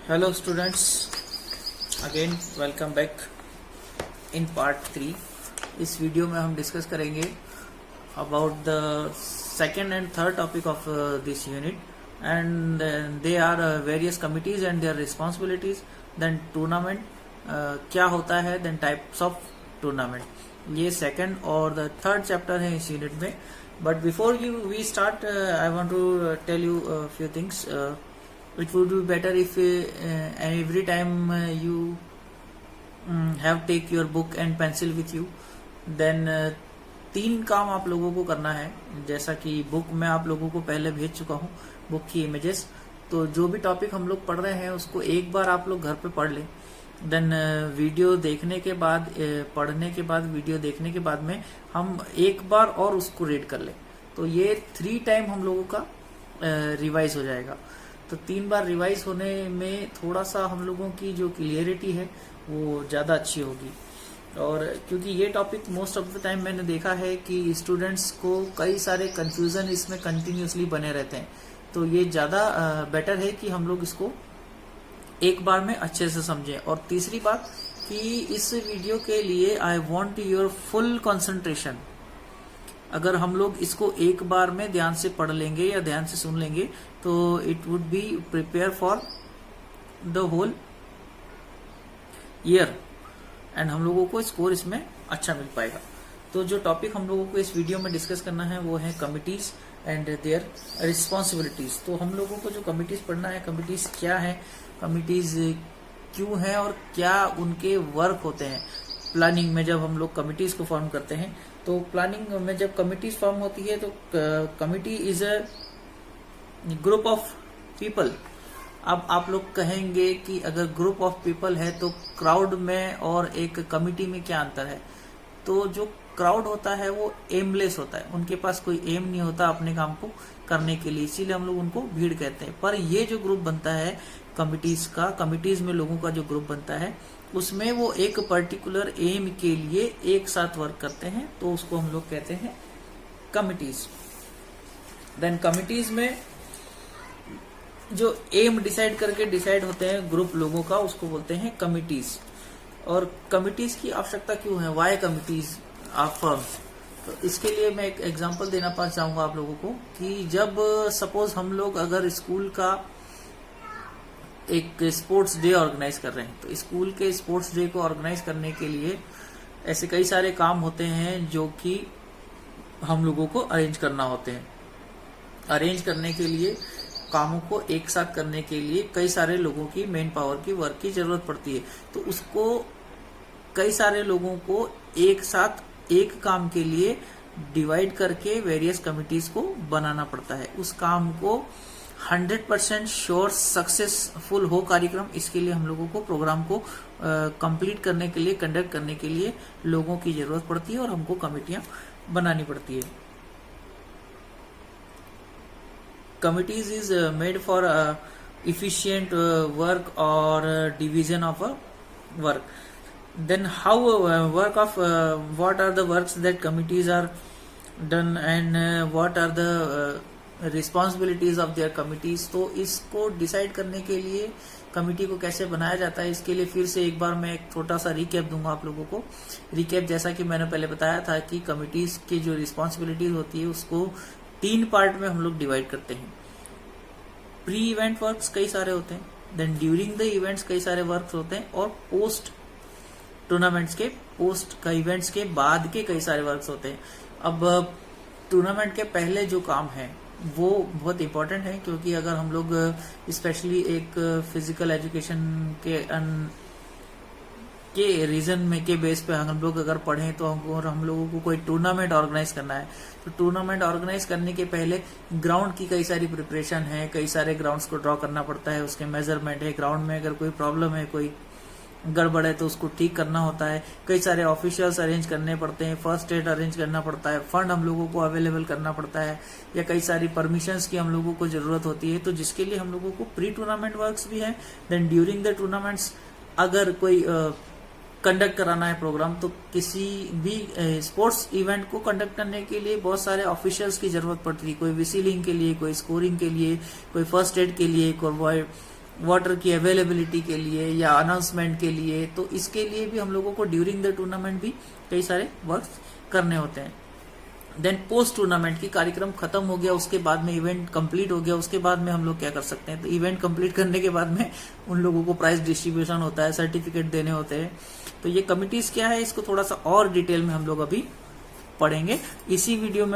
Hello students, again welcome back in part 3. इस video में हम डिस्कस करेंगे about the second and third topic of this unit, and they are various committees and their responsibilities, then tournament क्या होता है, then types of tournament. ये second और the third chapter है इस unit में. But before we start, I want to tell you a few things. It would be better if every time you have take your book and pencil with you. Then 3 काम आप लोगों को करना है. जैसा कि बुक में आप लोगों को पहले भेज चुका हूँ, बुक की इमेजेस. तो जो भी टॉपिक हम लोग पढ़ रहे हैं उसको एक बार आप लोग घर पे पढ़ लें. देन वीडियो देखने के बाद, पढ़ने के बाद, वीडियो देखने के बाद में हम एक बार और उसको रीड कर लें. तो ये 3 टाइम हम लोगों का रिवाइज हो जाएगा. तो 3 बार रिवाइज होने में थोड़ा सा हम लोगों की जो क्लियरिटी है वो ज़्यादा अच्छी होगी. और क्योंकि ये topic most of the time मैंने देखा है कि स्टूडेंट्स को कई सारे कंफ्यूजन इसमें कंटिन्यूसली बने रहते हैं. तो ये ज़्यादा बेटर है कि हम लोग इसको एक बार में अच्छे से समझें. और तीसरी बात कि इस वीडियो के लिए I want your full concentration. अगर हम लोग इसको एक बार में ध्यान से पढ़ लेंगे या ध्यान से सुन लेंगे तो it would be prepare for the whole year and हम लोगों को स्कोर इसमें अच्छा मिल पाएगा. तो जो टॉपिक हम लोगों को इस वीडियो में डिस्कस करना है वो है कमिटीज एंड देयर रिस्पॉन्सिबिलिटीज. तो हम लोगों को जो कमिटीज पढ़ना है, कमिटीज क्या है, कमिटीज क्यों है और क्या उनके वर्क होते हैं. प्लानिंग में जब हम लोग कमिटीज को फॉर्म करते हैं तो प्लानिंग में जब कमिटीज फॉर्म होती है तो committee is a group of people. अब आप लोग कहेंगे कि अगर ग्रुप ऑफ पीपल है तो क्राउड में और एक कमिटी में क्या अंतर है. तो जो क्राउड होता है वो एमलेस होता है, उनके पास कोई एम नहीं होता अपने काम को करने के लिए, इसीलिए हम लोग उनको भीड़ कहते हैं. पर ये जो ग्रुप बनता है कमिटीज का, कमिटीज में लोगों का जो ग्रुप बनता है उसमें वो एक पर्टिकुलर एम के लिए एक साथ वर्क करते हैं, तो उसको हम लोग कहते हैं कमिटीज. देन कमिटीज में जो एम डिसाइड करके डिसाइड होते हैं ग्रुप लोगों का, उसको बोलते हैं कमिटीज. और कमिटीज की आवश्यकता क्यों है, वाई कमिटीज ऑफ फर्म्स. तो इसके लिए मैं एक एग्जांपल देना चाहूंगा आप लोगों को कि जब सपोज हम लोग अगर स्कूल का एक स्पोर्ट्स डे ऑर्गेनाइज कर रहे हैं तो स्कूल के स्पोर्ट्स डे को ऑर्गेनाइज करने के लिए ऐसे कई सारे काम होते हैं जो कि हम लोगों को अरेंज करना होते हैं. अरेंज करने के लिए, कामों को एक साथ करने के लिए कई सारे लोगों की, मेन पावर की, वर्क की जरूरत पड़ती है. तो उसको कई सारे लोगों को एक साथ एक काम के लिए डिवाइड करके वेरियस कमिटीज को बनाना पड़ता है. उस काम को 100% श्योर सक्सेसफुल हो कार्यक्रम, इसके लिए हम लोगों को प्रोग्राम को कंप्लीट करने के लिए, कंडक्ट करने के लिए लोगों की जरूरत पड़ती है और हमको कमिटियां बनानी पड़ती है. Committees is made for efficient work or division of a work. Then how work of what are the works that committees are done and what are the responsibilities of their committees. तो इसको decide करने के लिए committee को कैसे बनाया जाता है, इसके लिए फिर से एक बार मैं एक छोटा सा रिकैप दूंगा आप लोगों को. रिकैप जैसा कि मैंने पहले बताया था कि कमिटीज की जो रिस्पॉन्सिबिलिटीज होती है उसको 3 पार्ट में हम लोग डिवाइड करते हैं. प्री इवेंट वर्क्स कई सारे होते हैं, देन ड्यूरिंग द इवेंट्स कई सारे वर्क्स होते हैं, और पोस्ट टूर्नामेंट्स के, पोस्ट का इवेंट्स के बाद के कई सारे वर्क्स होते हैं. अब टूर्नामेंट के पहले जो काम है वो बहुत इंपॉर्टेंट है, क्योंकि अगर हम लोग स्पेशली एक फिजिकल एजुकेशन के रीजन में के बेस पे हम लोग अगर पढ़ें तो हम लोगों को कोई टूर्नामेंट ऑर्गेनाइज करना है तो टूर्नामेंट ऑर्गेनाइज करने के पहले ग्राउंड की कई सारी प्रिपरेशन है, कई सारे ग्राउंड्स को ड्रॉ करना पड़ता है, उसके मेजरमेंट है, ग्राउंड में अगर कोई प्रॉब्लम है, कोई गड़बड़ है तो उसको ठीक करना होता है, कई सारे ऑफिशियल्स अरेंज करने पड़ते हैं, फर्स्ट एड अरेंज करना पड़ता है, फंड हम लोगों को अवेलेबल करना पड़ता है, या कई सारी परमिशंस की हम लोगों को जरूरत होती है. तो जिसके लिए हम लोगों को प्री टूर्नामेंट वर्क्स भी है. देन ड्यूरिंग द टूर्नामेंट्स अगर कोई कंडक्ट कराना है प्रोग्राम, तो किसी भी स्पोर्ट्स इवेंट को कंडक्ट करने के लिए बहुत सारे ऑफिशियल्स की जरूरत पड़ती है. कोई विसिलिंग के लिए, कोई स्कोरिंग के लिए, कोई फर्स्ट एड के लिए, कोई वाटर की अवेलेबिलिटी के लिए या अनाउंसमेंट के लिए, तो इसके लिए भी हम लोगों को ड्यूरिंग द टूर्नामेंट भी कई सारे वर्क करने होते हैं। देन पोस्ट टूर्नामेंट की कार्यक्रम खत्म हो गया, उसके बाद में इवेंट कंप्लीट हो गया, उसके बाद में हम लोग क्या कर सकते हैं, तो इवेंट कंप्लीट करने के बाद में उन लोगों को प्राइज डिस्ट्रीब्यूशन होता है, सर्टिफिकेट देने होते हैं। तो ये कमिटीज क्या है, इसको थोड़ा सा और डिटेल में हम लोग अभी पढ़ेंगे। इसी वीडियो में